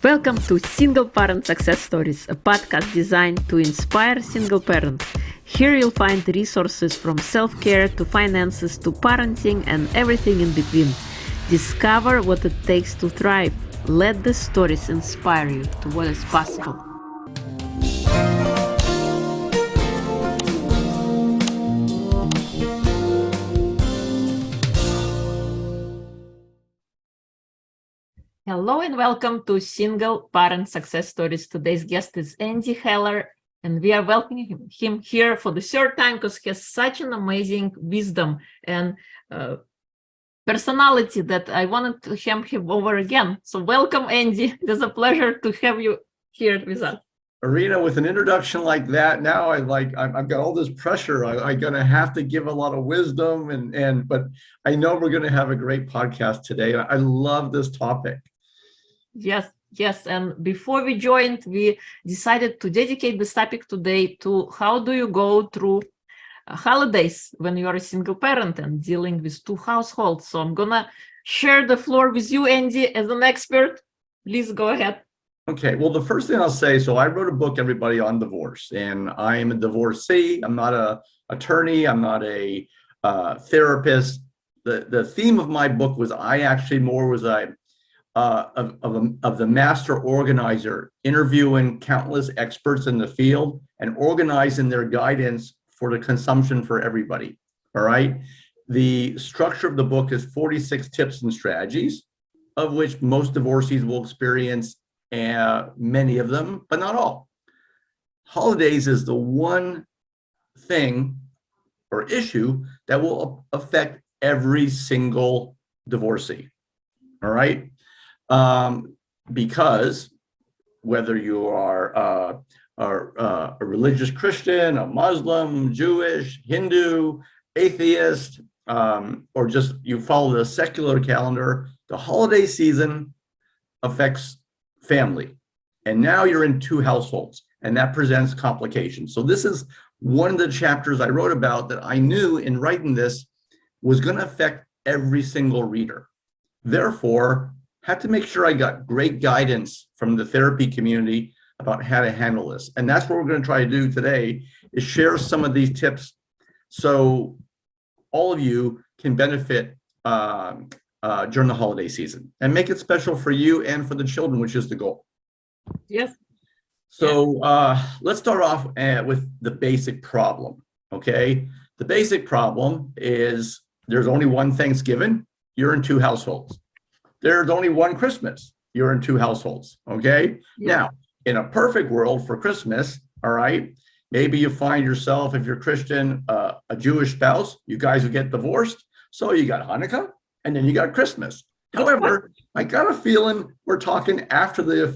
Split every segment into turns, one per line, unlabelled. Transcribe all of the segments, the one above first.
Welcome to Single Parent Success Stories, a podcast designed to inspire single parents. Here you'll find resources from self-care to finances to parenting and everything in between. Discover what it takes to thrive. Let the stories inspire you to what is possible. Hello and welcome to Single Parent Success Stories. Today's guest is Andy Heller, and we are welcoming him here for the third time because he has such an amazing wisdom and personality that I wanted to have him over again. So welcome, Andy. It is a pleasure to have you here with us.
Irina, with an introduction like that, now I've got all this pressure. I'm gonna have to give a lot of wisdom, but I know we're gonna have a great podcast today. I love this topic.
Yes. And before we joined, we decided to dedicate this topic today to how do you go through holidays when you are a single parent and dealing with two households. So I'm gonna share the floor with you, Andy, as an expert. Please go ahead.
Okay, well, the first thing I'll say, so I wrote a book, everybody, on divorce, and I am a divorcee. I'm not an attorney. I'm not a therapist. The theme of my book was of the master organizer, interviewing countless experts in the field and organizing their guidance for the consumption for everybody. All right. The structure of the book is 46 tips and strategies, of which most divorcees will experience many of them, but not all. Holidays is the one thing or issue that will affect every single divorcee. All right. Because whether you are a religious Christian, a Muslim, Jewish, Hindu, atheist, or just you follow the secular calendar, the holiday season affects family. And now you're in two households, and that presents complications. So this is one of the chapters I wrote about that I knew in writing this was going to affect every single reader. Therefore, had to make sure I got great guidance from the therapy community about how to handle this. And that's what we're going to try to do today, is share some of these tips so all of you can benefit during the holiday season and make it special for you and for the children, which is the goal.
Yes.
So let's start off with the basic problem, okay? The basic problem is there's only one Thanksgiving, you're in two households. There's only one Christmas, you're in two households, okay? Yeah. Now, in a perfect world for Christmas, all right, maybe you find yourself, if you're Christian, a Jewish spouse, you guys will get divorced, so you got Hanukkah, and then you got Christmas. However, I got a feeling we're talking after the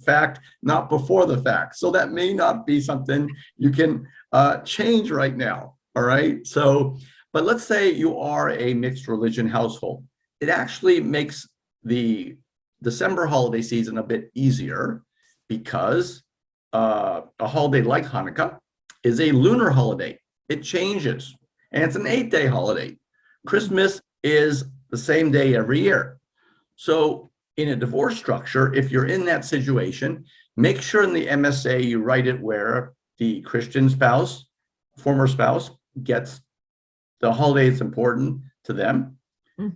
fact, not before the fact. So that may not be something you can change right now, all right? So, but let's say you are a mixed religion household. It actually makes the December holiday season a bit easier because a holiday like Hanukkah is a lunar holiday. It changes, and it's an 8-day holiday. Christmas is the same day every year. So in a divorce structure, if you're in that situation, make sure in the MSA you write it where the Christian spouse, former spouse, gets the holiday that's important to them,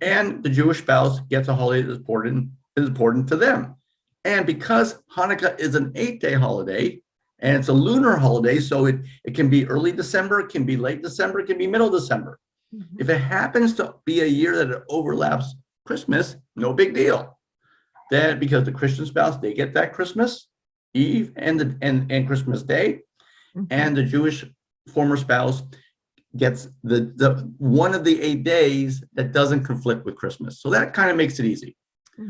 and the Jewish spouse gets a holiday that's important to them. And because Hanukkah is an 8-day holiday and it's a lunar holiday, so it can be early December, it can be late December, it can be middle December. If it happens to be a year that it overlaps Christmas, no big deal. Then because the Christian spouse, they get that Christmas Eve and Christmas Day, and the Jewish former spouse gets the one of the 8 days that doesn't conflict with Christmas. So that kind of makes it easy.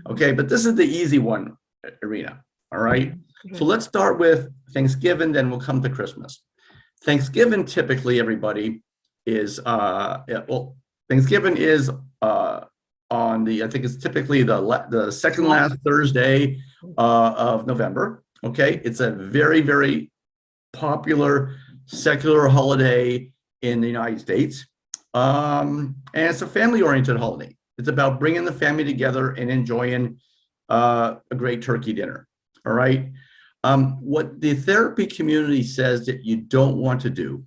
Okay, but this is the easy one, Irina. All right. So let's start with Thanksgiving, then we'll come to Christmas. Thanksgiving typically, everybody, is Thanksgiving is on the, I think it's typically the second last Thursday of November. Okay, it's a very, very popular secular holiday in the United States, and it's a family-oriented holiday. It's about bringing the family together and enjoying a great turkey dinner. All right. What the therapy community says that you don't want to do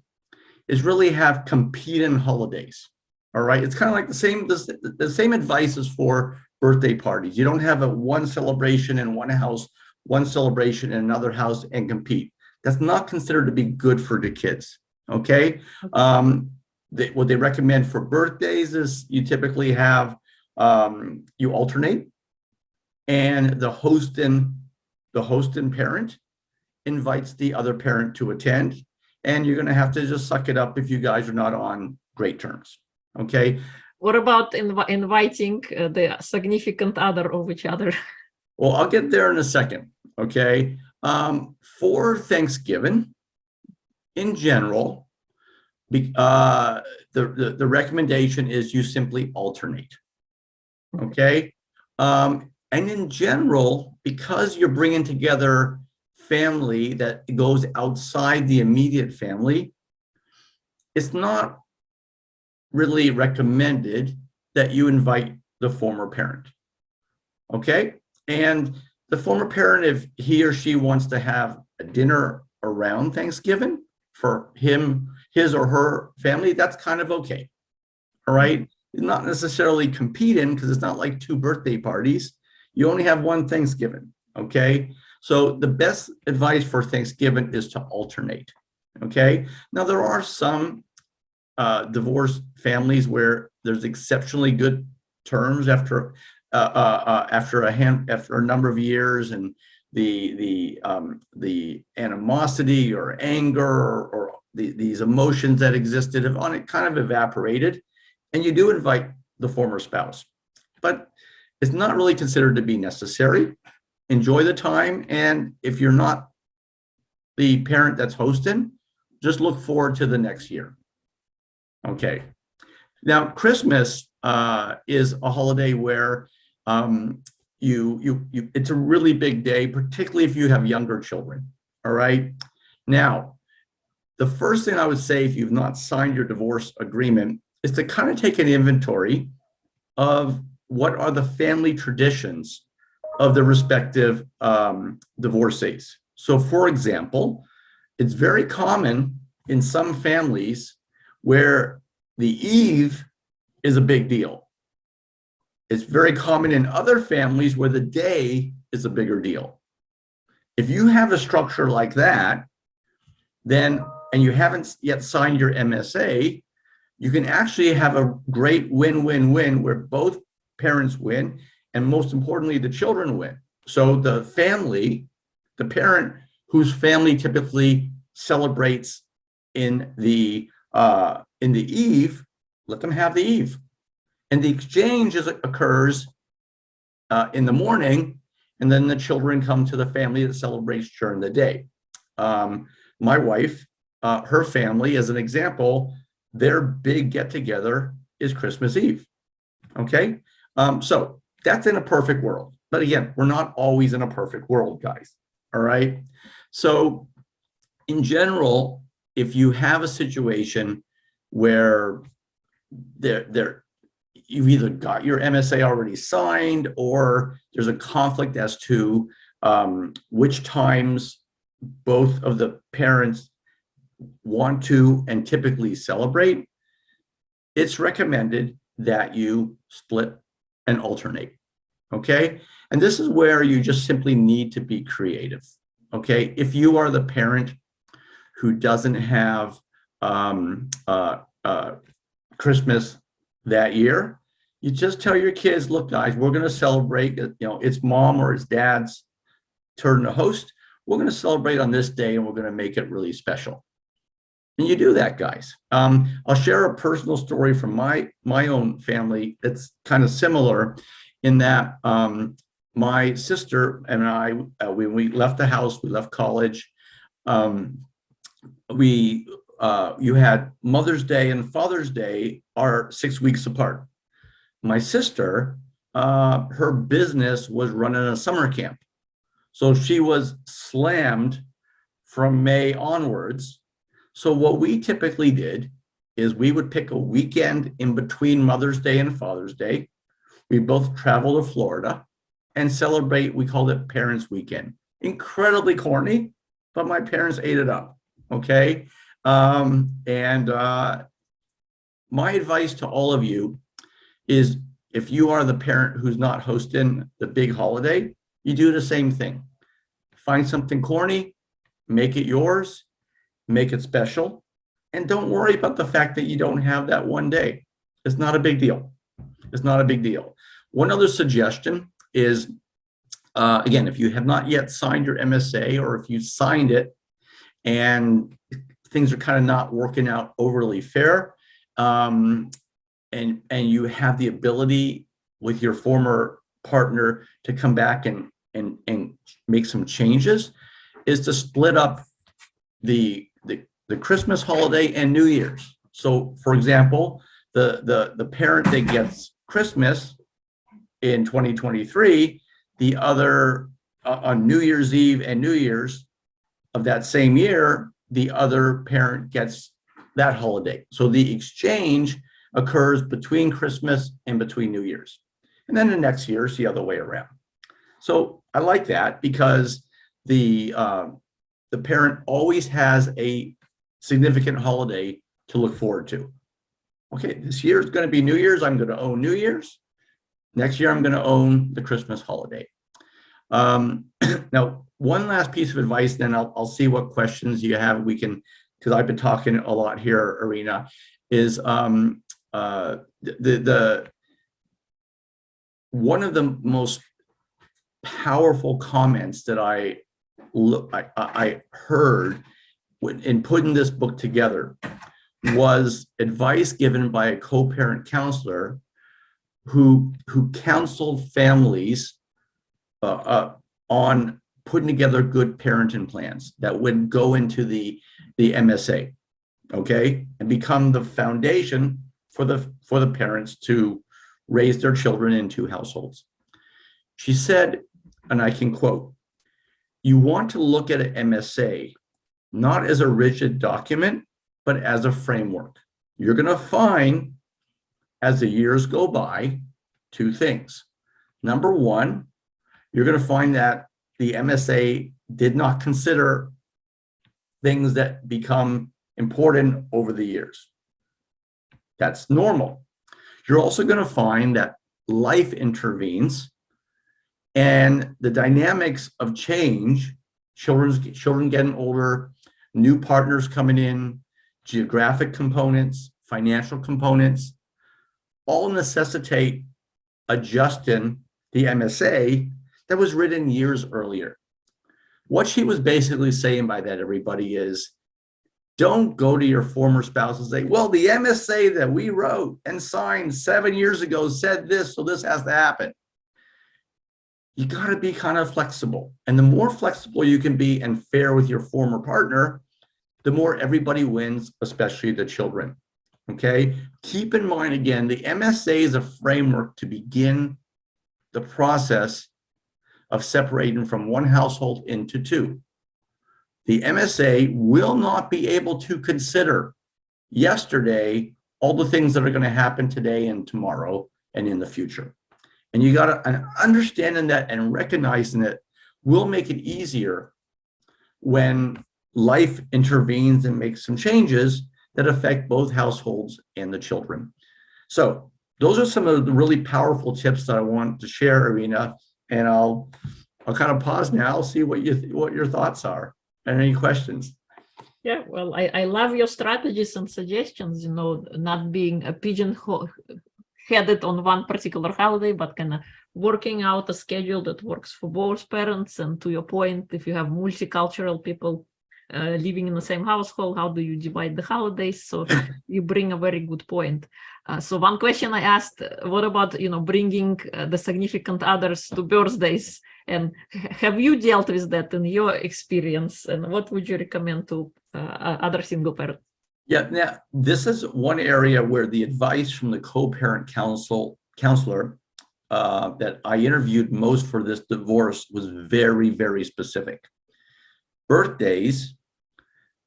is really have competing holidays. All right. It's kind of like the same advice is for birthday parties. You don't have a one celebration in one house, one celebration in another house and compete. That's not considered to be good for the kids. Okay. What they recommend for birthdays is you typically have you alternate, and the host and parent invites the other parent to attend, and you're going to have to just suck it up if you guys are not on great terms. Okay.
What about inviting the significant other of each other?
Well, I'll get there in a second. Okay. For Thanksgiving, in general, the recommendation is you simply alternate. Okay. And in general, because you're bringing together family that goes outside the immediate family, it's not really recommended that you invite the former parent. Okay. And the former parent, if he or she wants to have a dinner around Thanksgiving for his or her family, that's kind of okay. All right. Not necessarily competing, because it's not like two birthday parties. You only have one Thanksgiving. Okay. So the best advice for Thanksgiving is to alternate. Okay. Now, there are some divorced families where there's exceptionally good terms after a number of years, and the animosity or anger or these emotions that existed have kind of evaporated, and you do invite the former spouse, but it's not really considered to be necessary. Enjoy the time, and if you're not the parent that's hosting, just look forward to the next year. Okay. Now, Christmas is a holiday where it's a really big day, particularly if you have younger children. All right. Now, the first thing I would say, if you've not signed your divorce agreement, is to kind of take an inventory of what are the family traditions of the respective divorcees. So, for example, it's very common in some families where the eve is a big deal. It's very common in other families where the day is a bigger deal. If you have a structure like that, then, and you haven't yet signed your MSA, you can actually have a great win-win-win where both parents win, and most importantly, the children win. So the parent whose family typically celebrates in the eve, let them have the eve. And the exchange occurs in the morning, and then the children come to the family that celebrates during the day. My wife, her family, as an example, their big get-together is Christmas Eve. Okay? So that's in a perfect world. But again, we're not always in a perfect world, guys. All right? So in general, if you have a situation where you've either got your MSA already signed, or there's a conflict as to which times both of the parents want to and typically celebrate, it's recommended that you split and alternate. Okay. And this is where you just simply need to be creative. Okay. If you are the parent who doesn't have Christmas that year, you just tell your kids, look, guys, we're going to celebrate, it's mom or it's dad's turn to host. We're going to celebrate on this day, and we're going to make it really special. And you do that, guys. I'll share a personal story from my own family that's kind of similar, in that my sister and I, when we left the house, we left college, you had Mother's Day and Father's Day are 6 weeks apart. My sister, her business was running a summer camp. So she was slammed from May onwards. So what we typically did is we would pick a weekend in between Mother's Day and Father's Day. We both travel to Florida. and celebrate. We called it Parents Weekend. Incredibly corny, but my parents ate it up. Okay. And my advice to all of you is if you are the parent who's not hosting the big holiday, you do the same thing. Find something corny, make it yours, make it special, and don't worry about the fact that you don't have that one day. It's not a big deal. It's not a big deal. One other suggestion is, again, if you have not yet signed your MSA, or if you signed it and things are kind of not working out overly fair, and you have the ability with your former partner to come back and make some changes, is to split up the Christmas holiday and New Year's. So, for example, the parent that gets Christmas in 2023, the other on New Year's Eve and New Year's of that same year, the other parent gets that holiday. So the exchange occurs between Christmas and between New Year's. And then the next year is the other way around. So I like that because the parent always has a significant holiday to look forward to. Okay, this year is going to be New Year's. I'm going to own New Year's. Next year, I'm going to own the Christmas holiday. Now, one last piece of advice, then I'll see what questions you have. We can, because I've been talking a lot here, Irina, is one of the most powerful comments that I heard in putting this book together was advice given by a co-parent counselor who counseled families on putting together good parenting plans that would go into the MSA, okay, and become the foundation for the parents to raise their children in two households. She said, and I can quote, "You want to look at an MSA not as a rigid document, but as a framework. You're going to find, as the years go by, two things. Number one, you're going to find that the MSA did not consider things that become important over the years. That's normal. You're also going to find that life intervenes and the dynamics of change, children getting older, new partners coming in, geographic components, financial components, all necessitate adjusting the MSA that was written years earlier." What she was basically saying by that, everybody, is don't go to your former spouse and say, well, the MSA that we wrote and signed 7 years ago said this, so this has to happen. You got to be kind of flexible. And the more flexible you can be and fair with your former partner, the more everybody wins, especially the children. Okay? Keep in mind, again, the MSA is a framework to begin the process of separating from one household into two. The MSA will not be able to consider yesterday all the things that are going to happen today and tomorrow and in the future. And you got to understanding that and recognizing it will make it easier when life intervenes and makes some changes that affect both households and the children. So those are some of the really powerful tips that I want to share, Irina. And I'll kind of pause now. I'll see what your thoughts are and any questions.
Yeah, well, I love your strategies and suggestions, not being a pigeon-headed on one particular holiday, but kind of working out a schedule that works for both parents. And to your point, if you have multicultural people living in the same household, how do you divide the holidays? So you bring a very good point. So one question I asked, what about, bringing the significant others to birthdays? And have you dealt with that in your experience? And what would you recommend to other single parents?
Yeah, now this is one area where the advice from the co-parent counselor that I interviewed most for this divorce was very, very specific. Birthdays,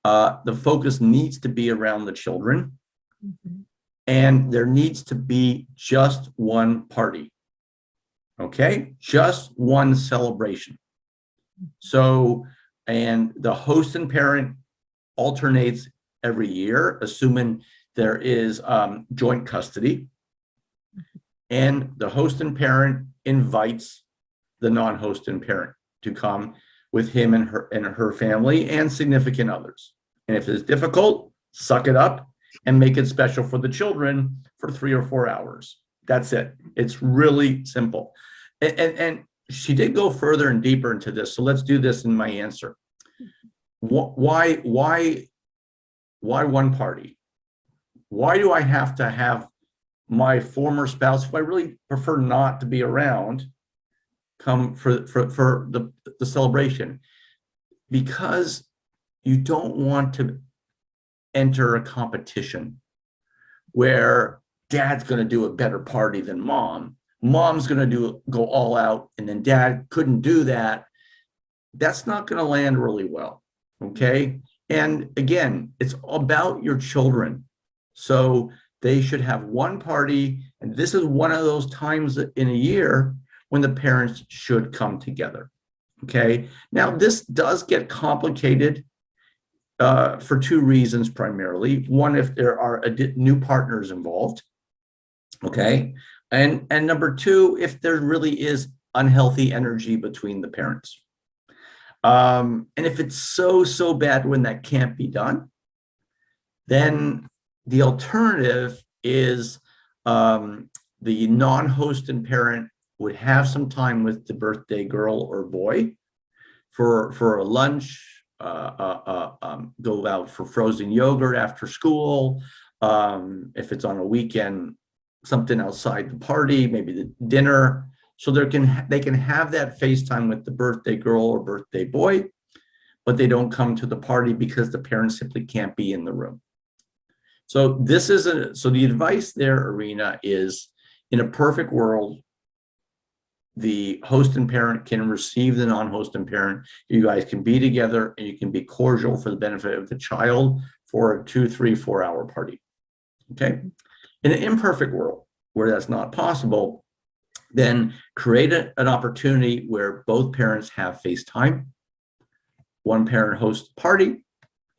the focus needs to be around the children, and there needs to be just one party. Okay, just one celebration. So, and the host and parent alternates every year, assuming there is joint custody. And the host and parent invites the non-host and parent to come with him and her family and significant others. And if it's difficult, suck it up and make it special for the children for 3 or 4 hours. That's it. It's really simple. And she did go further and deeper into this. So let's do this in my answer. Why one party? Why do I have to have my former spouse, who I really prefer not to be around, come for the celebration? Because you don't want to enter a competition where dad's going to do a better party than mom's going to go all out, and then dad couldn't do that. That's not going to land really well. Okay. And again, it's about your children. So they should have one party. And this is one of those times in a year when the parents should come together. Okay. Now, this does get complicated for 2 reasons primarily. One, if there are new partners involved. Okay. And number 2, if there really is unhealthy energy between the parents. And if it's so bad when that can't be done, then the alternative is the non-host and parent would have some time with the birthday girl or boy for a lunch, go out for frozen yogurt after school. If it's on a weekend, something outside the party, maybe the dinner. So they can have that FaceTime with the birthday girl or birthday boy, but they don't come to the party because the parents simply can't be in the room. So so the advice there, Irina, is in a perfect world, the host and parent can receive the non-host and parent. You guys can be together and you can be cordial for the benefit of the child for a 2, 3, 4 hour party. Okay. In an imperfect world where that's not possible, then create an opportunity where both parents have FaceTime. One parent hosts the party,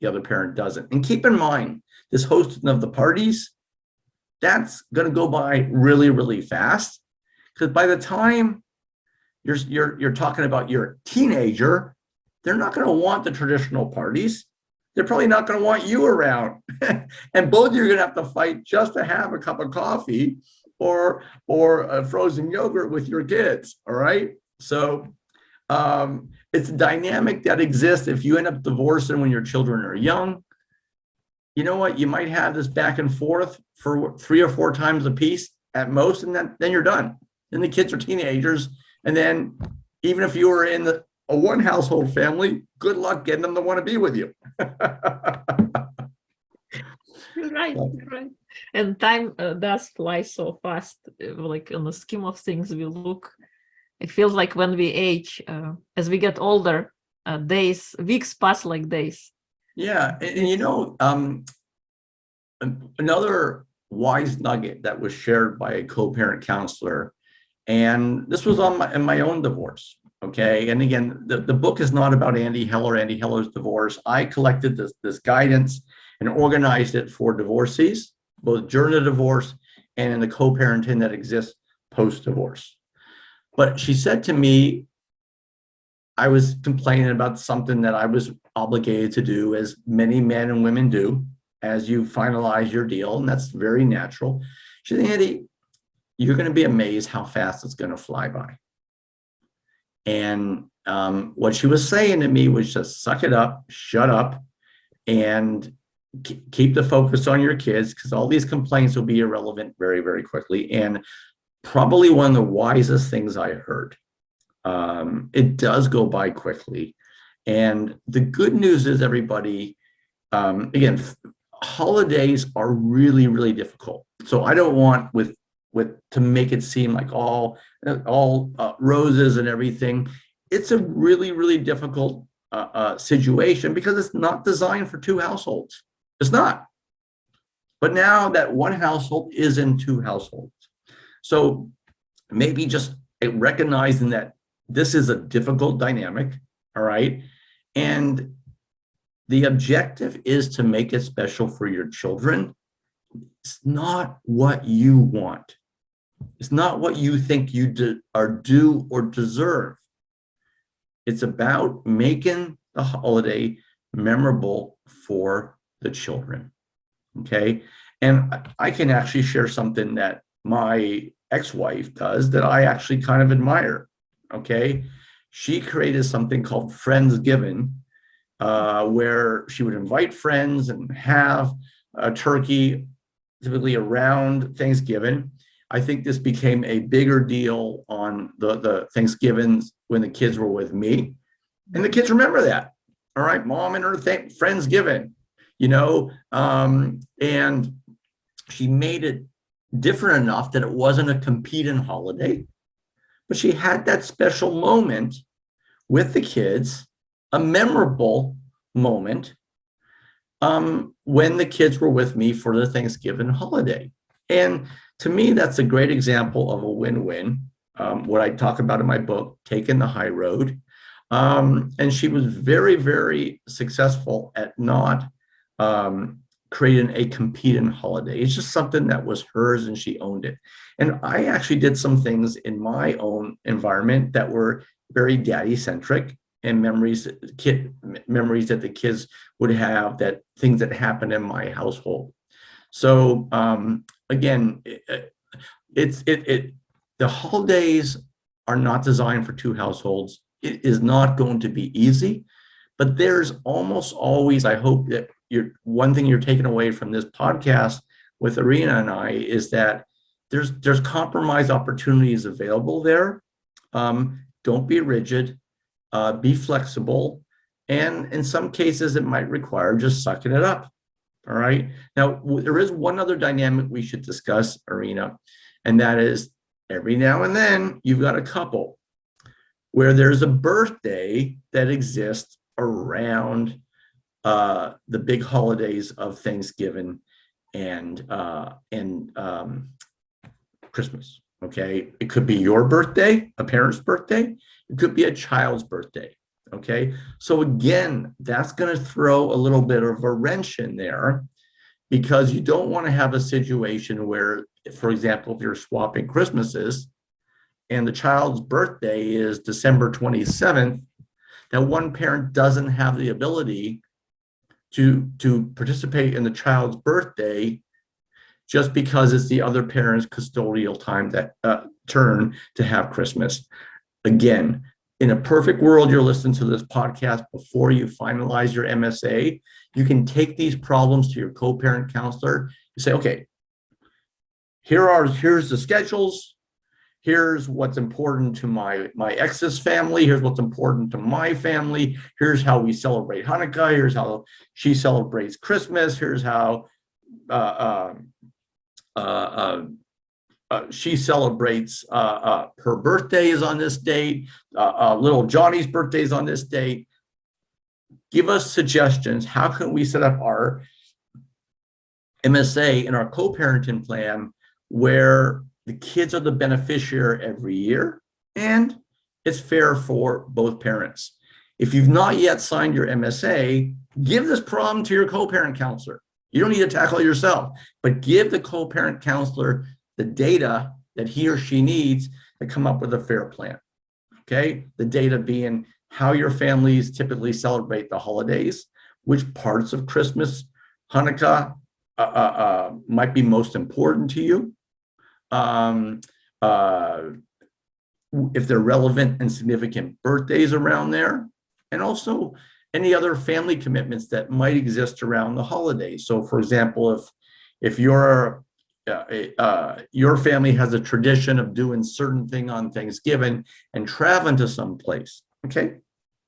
the other parent doesn't. And keep in mind, this hosting of the parties, that's going to go by really, really fast. Because by the time you're talking about your teenager, they're not going to want the traditional parties. They're probably not going to want you around. And both of you are going to have to fight just to have a cup of coffee or a frozen yogurt with your kids. All right. So it's a dynamic that exists. If you end up divorcing when your children are young, you know what? You might have this back and forth for 3 or 4 times a piece at most, and then you're done. Then the kids are teenagers. And then even if you were in a one household family, good luck getting them to want to be with you.
You're right. And time does fly so fast. Like in the scheme of things, it feels like when we age, as we get older, weeks pass like days.
Yeah. And another wise nugget that was shared by a co-parent counselor, and this was in my own divorce. Okay. And again, the book is not about Andy Heller's divorce. I collected this guidance and organized it for divorcees, both during the divorce and in the co-parenting that exists post-divorce. But she said to me, I was complaining about something that I was obligated to do, as many men and women do, as you finalize your deal, and that's very natural. She said, Andy, you're going to be amazed how fast it's going to fly by. And what she was saying to me was just suck it up, shut up, and keep the focus on your kids, because all these complaints will be irrelevant very, very quickly. And probably one of the wisest things I heard. It does go by quickly. And the good news is, everybody, again, holidays are really, really difficult. So I don't want to make it seem like all roses and everything. It's a really, really difficult situation because it's not designed for 2 households. It's not. But now that one household is in 2 households. So maybe just recognizing that this is a difficult dynamic, all right? And the objective is to make it special for your children. It's not what you want. It's not what you think you are due or deserve. It's about making the holiday memorable for the children, okay? And I can actually share something that my ex-wife does that I actually kind of admire, okay? She created something called Friendsgiving, where she would invite friends and have a turkey typically around Thanksgiving. I think this became a bigger deal on the Thanksgivings when the kids were with me. And the kids remember that. All right, mom and her Friendsgiving, and she made it different enough that it wasn't a competing holiday, but she had that special moment with the kids, a memorable moment, when the kids were with me for the Thanksgiving holiday. And to me, that's a great example of a win-win, what I talk about in my book, Taking the High Road. And she was very, very successful at not creating a competing holiday. It's just something that was hers and she owned it. And I actually did some things in my own environment that were very daddy-centric, and memories that the kids would have, that things that happened in my household. So again, the holidays are not designed for two households. It is not going to be easy, but there's almost always, I hope that one thing you're taking away from this podcast with Irina and I is that there's compromise opportunities available there. Don't be rigid, be flexible, and in some cases it might require just sucking it up. All right. Now, there is one other dynamic we should discuss, Irina, and that is every now and then you've got a couple where there's a birthday that exists around the big holidays of Thanksgiving and Christmas. Okay, it could be your birthday, a parent's birthday. It could be a child's birthday. Okay, so again, that's going to throw a little bit of a wrench in there, because you don't want to have a situation where, for example, if you're swapping Christmases and the child's birthday is December 27th, that one parent doesn't have the ability to participate in the child's birthday just because it's the other parent's custodial time, that turn to have Christmas. Again, in a perfect world, you're listening to this podcast before you finalize your MSA. You can take these problems to your co-parent counselor. You say, okay, here's the schedules. Here's what's important to my ex's family. Here's what's important to my family. Here's how we celebrate Hanukkah. Here's how she celebrates Christmas. Here's how she celebrates her birthday is on this date. Little Johnny's birthday is on this date. Give us suggestions. How can we set up our MSA and our co-parenting plan where the kids are the beneficiary every year and it's fair for both parents? If you've not yet signed your MSA, give this problem to your co-parent counselor. You don't need to tackle it yourself, but give the co-parent counselor the data that he or she needs to come up with a fair plan. Okay, the data being how your families typically celebrate the holidays, which parts of Christmas, Hanukkah might be most important to you, if they're relevant and significant birthdays around there, and also any other family commitments that might exist around the holidays. So, for example, if your family has a tradition of doing certain thing on Thanksgiving and traveling to some place, okay,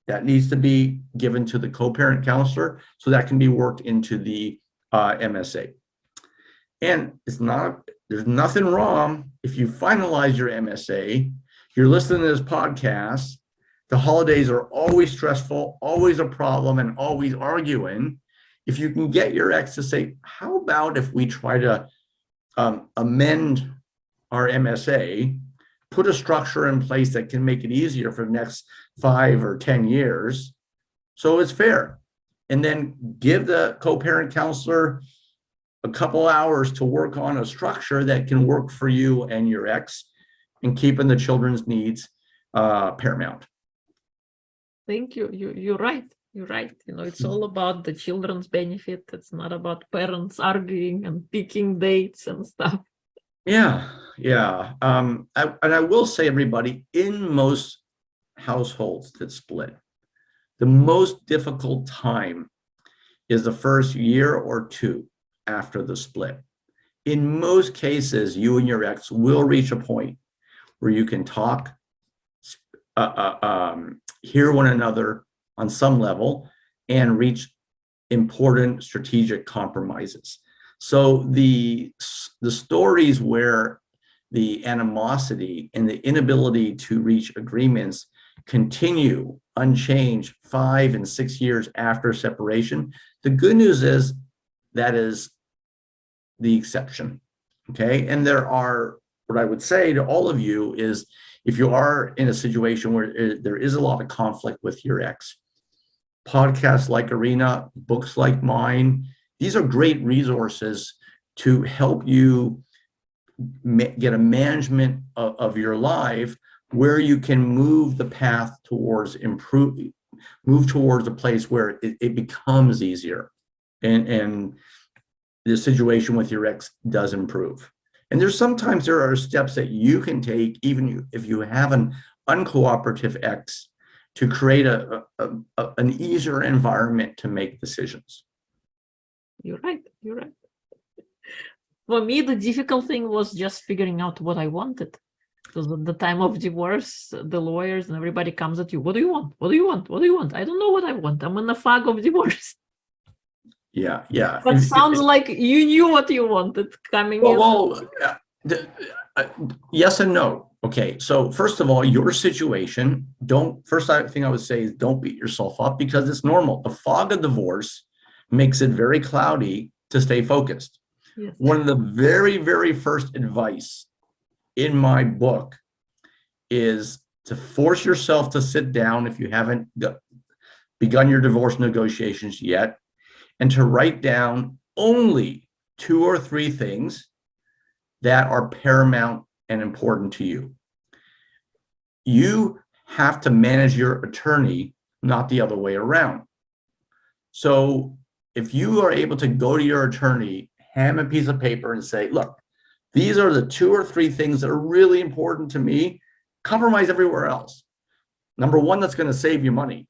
that needs to be given to the co-parent counselor so that can be worked into the MSA. And there's nothing wrong if you finalize your MSA, you're listening to this podcast, the holidays are always stressful, always a problem, and always arguing. If you can get your ex to say, how about if we try to amend our MSA put a structure in place that can make it easier for the next 5 or 10 years. So it's fair. And then give the co-parent counselor a couple hours to work on a structure that can work for you and your ex, and keeping the children's needs paramount.
Thank you. You're right. You're right. It's all about the children's benefit. It's not about parents arguing and picking dates and stuff.
Yeah. And I will say, everybody, in most households that split, the most difficult time is the first year or two after the split. In most cases, you and your ex will reach a point where you can talk, hear one another on some level, and reach important strategic compromises. So the stories where the animosity and the inability to reach agreements continue unchanged 5 and 6 years after separation, the good news is that is the exception. Okay. And there are, what I would say to all of you is, if you are in a situation where there is a lot of conflict with your ex, podcasts like Irina, books like mine, these are great resources to help you get a management of your life where you can move the path towards improving, move towards a place where it becomes easier, and the situation with your ex does improve. And sometimes there are steps that you can take, even if you have an uncooperative ex, to create an easier environment to make decisions.
You're right. For me, the difficult thing was just figuring out what I wanted. Because at the time of divorce, the lawyers and everybody comes at you. What do you want? What do you want? What do you want? I don't know what I want. I'm in a fog of divorce.
Yeah.
But sounds like you knew what you wanted coming in.
Well, yes and no. Okay, so first of all, your situation, first thing I would say is don't beat yourself up, because it's normal. The fog of divorce makes it very cloudy to stay focused.
Yes.
One of the very, very first advice in my book is to force yourself to sit down if you haven't begun your divorce negotiations yet, and to write down only 2 or 3 things that are paramount and important to you. You have to manage your attorney, not the other way around. So if you are able to go to your attorney, hand him a piece of paper and say, look, these are the 2 or 3 things that are really important to me, compromise everywhere else. Number one, that's going to save you money.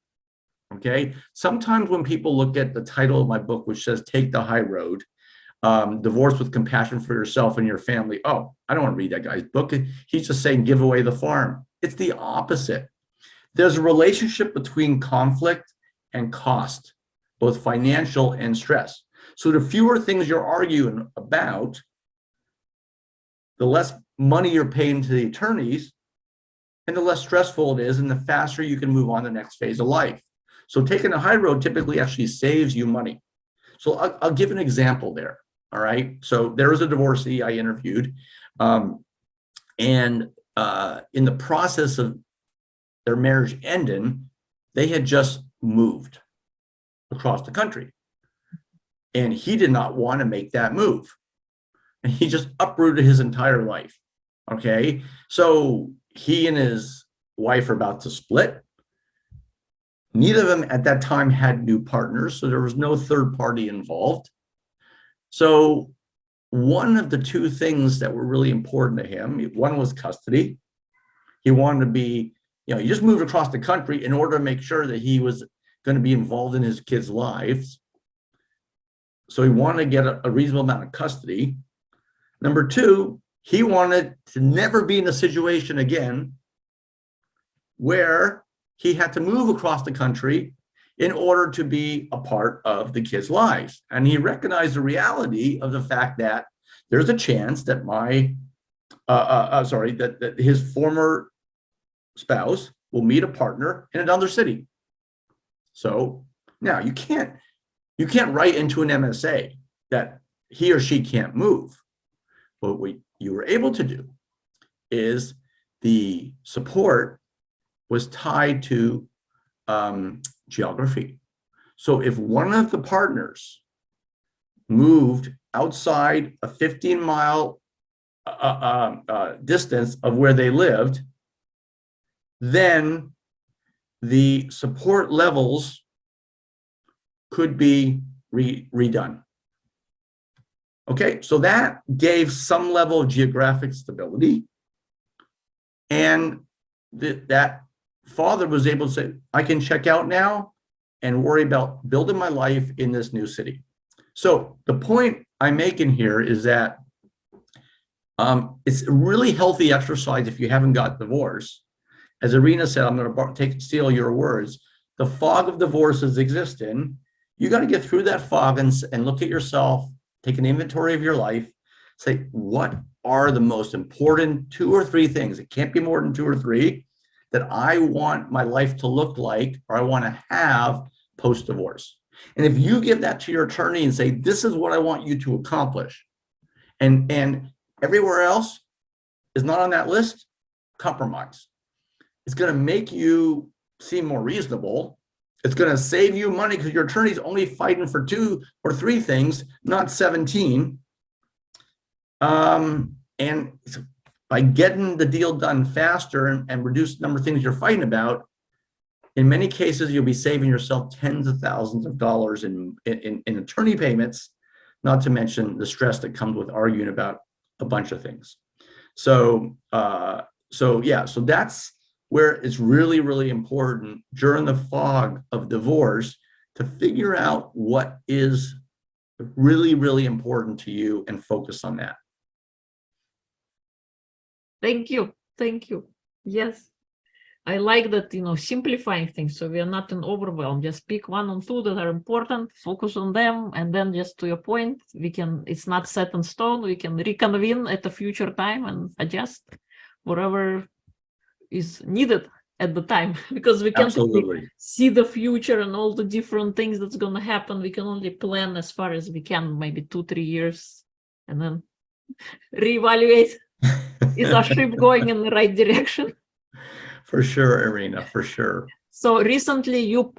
Okay. Sometimes when people look at the title of my book, which says Take the High Road, Divorce with Compassion for Yourself and Your Family. Oh, I don't want to read that guy's book. He's just saying give away the farm. It's the opposite. There's a relationship between conflict and cost, both financial and stress. So the fewer things you're arguing about, the less money you're paying to the attorneys, and the less stressful it is, and the faster you can move on to the next phase of life. So taking the high road typically actually saves you money. So I'll give an example there. All right. So there was a divorcee I interviewed, and in the process of their marriage ending, they had just moved across the country, and he did not want to make that move, and he just uprooted his entire life. Okay. So he and his wife are about to split. Neither of them at that time had new partners, so there was no third party involved. So one of the 2 things that were really important to him, one was custody. He wanted to be, he just moved across the country in order to make sure that he was going to be involved in his kids' lives. So he wanted to get a reasonable amount of custody. Number 2, he wanted to never be in a situation again where he had to move across the country in order to be a part of the kids' lives. And he recognized the reality of the fact that there's a chance that that his former spouse will meet a partner in another city. So now you can't write into an MSA that he or she can't move. But what you were able to do is the support was tied to geography. So if one of the partners moved outside a 15-mile distance of where they lived, then the support levels could be redone. Okay, so that gave some level of geographic stability. And that father was able to say, I can check out now and worry about building my life in this new city. So the point I'm making here is that it's a really healthy exercise if you haven't got divorced. As Irina said, I'm going to steal your words. The fog of divorces exist in. You got to get through that fog and look at yourself, take an inventory of your life, say, what are the most important 2 or 3 things? It can't be more than 2 or 3 that I want my life to look like, or I want to have post-divorce. And if you give that to your attorney and say, this is what I want you to accomplish, and everywhere else is not on that list, compromise. It's going to make you seem more reasonable. It's going to save you money because your attorney's only fighting for 2 or 3 things, not 17. And by getting the deal done faster and reduce the number of things you're fighting about, in many cases, you'll be saving yourself tens of thousands of dollars in attorney payments, not to mention the stress that comes with arguing about a bunch of things. So that's where it's really, really important during the fog of divorce to figure out what is really, really important to you and focus on that.
Thank you. Thank you. Yes. I like that, simplifying things. So we are not in overwhelm. Just pick 1 or 2 that are important, focus on them. And then just to your point, it's not set in stone. We can reconvene at a future time and adjust whatever is needed at the time, because we can't really see the future and all the different things that's going to happen. We can only plan as far as we can, maybe 2-3 years, and then reevaluate. Is our ship going in the right direction?
For sure, Irina, for sure.
So recently you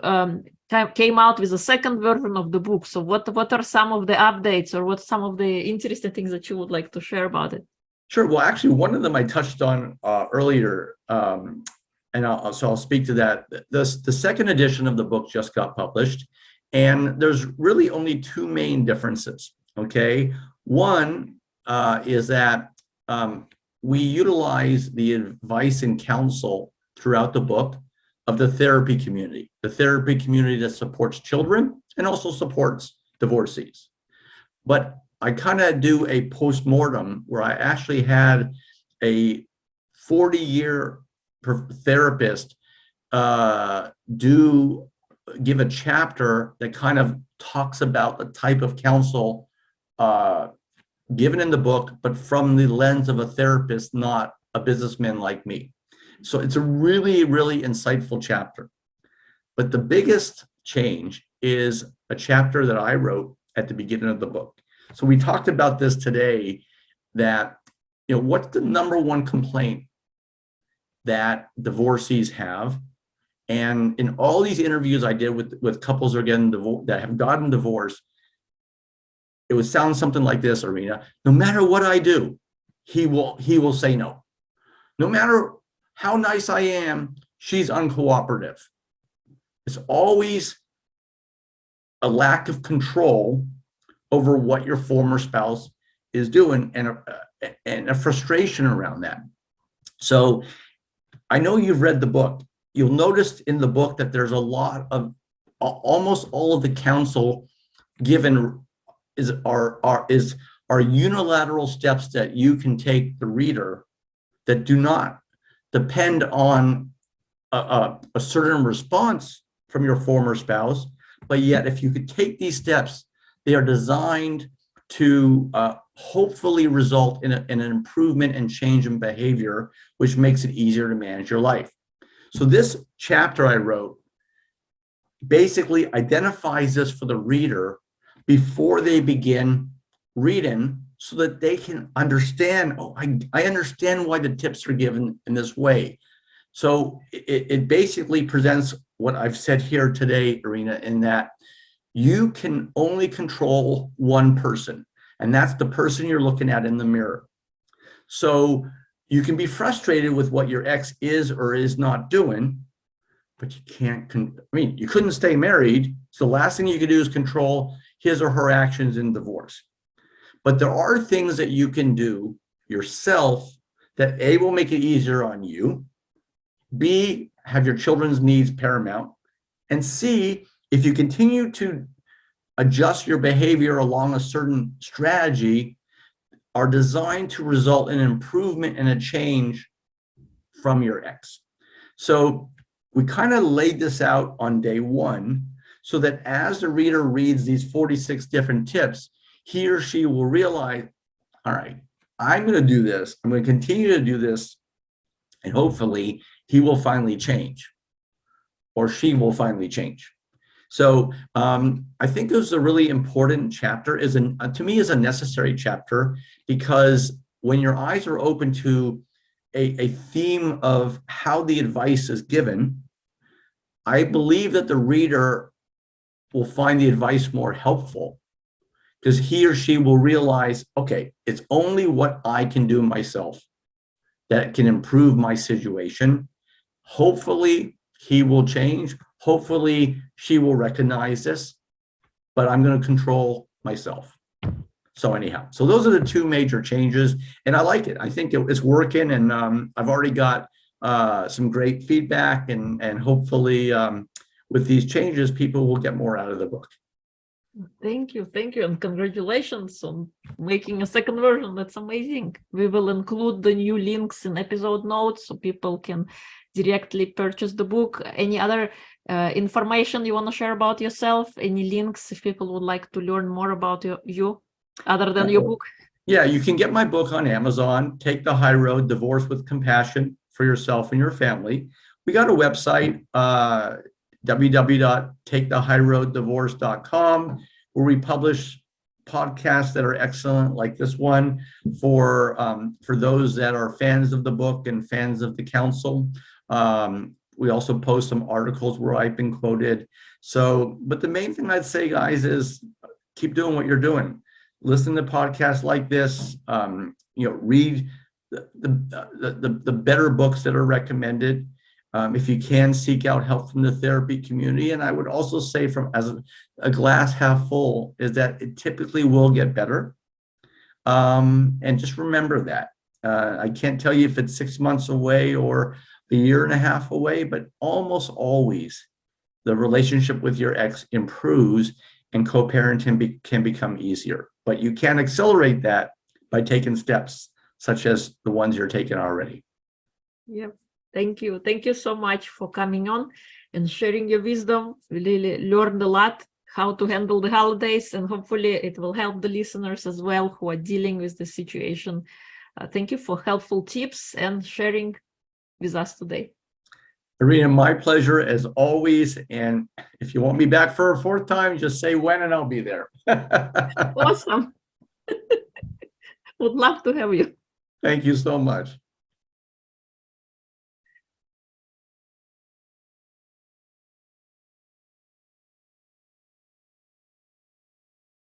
came out with a second version of the book. So what are some of the updates, or what's some of the interesting things that you would like to share about it?
Sure. Well, actually, one of them I touched on earlier, and I'll speak to that. The second edition of the book just got published, and there's really only 2 main differences. Okay, one is that we utilize the advice and counsel throughout the book of the therapy community that supports children and also supports divorcees. But I kind of do a post-mortem where I actually had a 40-year therapist give a chapter that kind of talks about the type of counsel given in the book, but from the lens of a therapist, not a businessman like me. So it's a really, really insightful chapter. But the biggest change is a chapter that I wrote at the beginning of the book. So we talked about this today, that, what's the number 1 complaint that divorcees have? And in all these interviews I did with couples that have gotten divorced, it would sound something like this, Irina: no matter what I do, he will say no. No matter how nice I am, she's uncooperative. It's always a lack of control over what your former spouse is doing, and a frustration around that. So I know you've read the book. You'll notice in the book that there's a lot of, almost all of the counsel given are unilateral steps that you can take, the reader, that do not depend on a certain response from your former spouse. But yet, if you could take these steps, they are designed to hopefully result in an improvement and change in behavior, which makes it easier to manage your life. So this chapter I wrote basically identifies this for the reader before they begin reading so that they can understand, oh, I understand why the tips are given in this way. So it basically presents what I've said here today, Irina, in that you can only control one person, and that's the person you're looking at in the mirror. So you can be frustrated with what your ex is or is not doing, but you can't, you couldn't stay married. So the last thing you can do is control his or her actions in divorce. But there are things that you can do yourself that A, will make it easier on you, B, have your children's needs paramount, and C, if you continue to adjust your behavior along a certain strategy, are designed to result in improvement and a change from your ex. So we kind of laid this out on day one so that as the reader reads these 46 different tips, he or she will realize, all right, I'm going to do this. I'm going to continue to do this. And hopefully he will finally change, or she will finally change. So I think it was a really important chapter, to me is a necessary chapter, because when your eyes are open to a theme of how the advice is given, I believe that the reader will find the advice more helpful, because he or she will realize, okay, it's only what I can do myself that can improve my situation. Hopefully he will change. Hopefully she will recognize this, but I'm going to control myself. So anyhow, so those are the two major changes, and I like it. I think it's working, and I've already got some great feedback, and hopefully with these changes, people will get more out of the book.
Thank you, and congratulations on making a second version. That's amazing. We will include the new links in episode notes so people can directly purchase the book. Any other information you want to share about yourself? Any links if people would like to learn more about you other than your book?
Yeah, you can get my book on Amazon, Take the High Road, Divorce with Compassion for Yourself and Your Family. We got a website, www.takethehighroaddivorce.com, where we publish podcasts that are excellent, like this one, for those that are fans of the book and fans of the counsel. We also post some articles where I've been quoted. So, but the main thing I'd say, guys, is keep doing what you're doing. Listen to podcasts like this. Read the better books that are recommended. If you can, seek out help from the therapy community. And I would also say, from as a glass half full, is that it typically will get better. And just remember that. I can't tell you if it's 6 months away or a year and a half away, but almost always the relationship with your ex improves and co-parenting can become easier. But you can accelerate that by taking steps such as the ones you're taking already.
Yep. Thank you. Thank you so much for coming on and sharing your wisdom. We really learned a lot how to handle the holidays, and hopefully it will help the listeners as well who are dealing with the situation. Thank you for helpful tips and sharing with us today.
Irina, my pleasure as always. And if you want me back for a fourth time, just say when and I'll be there.
Awesome. Would love to have you.
Thank you so much.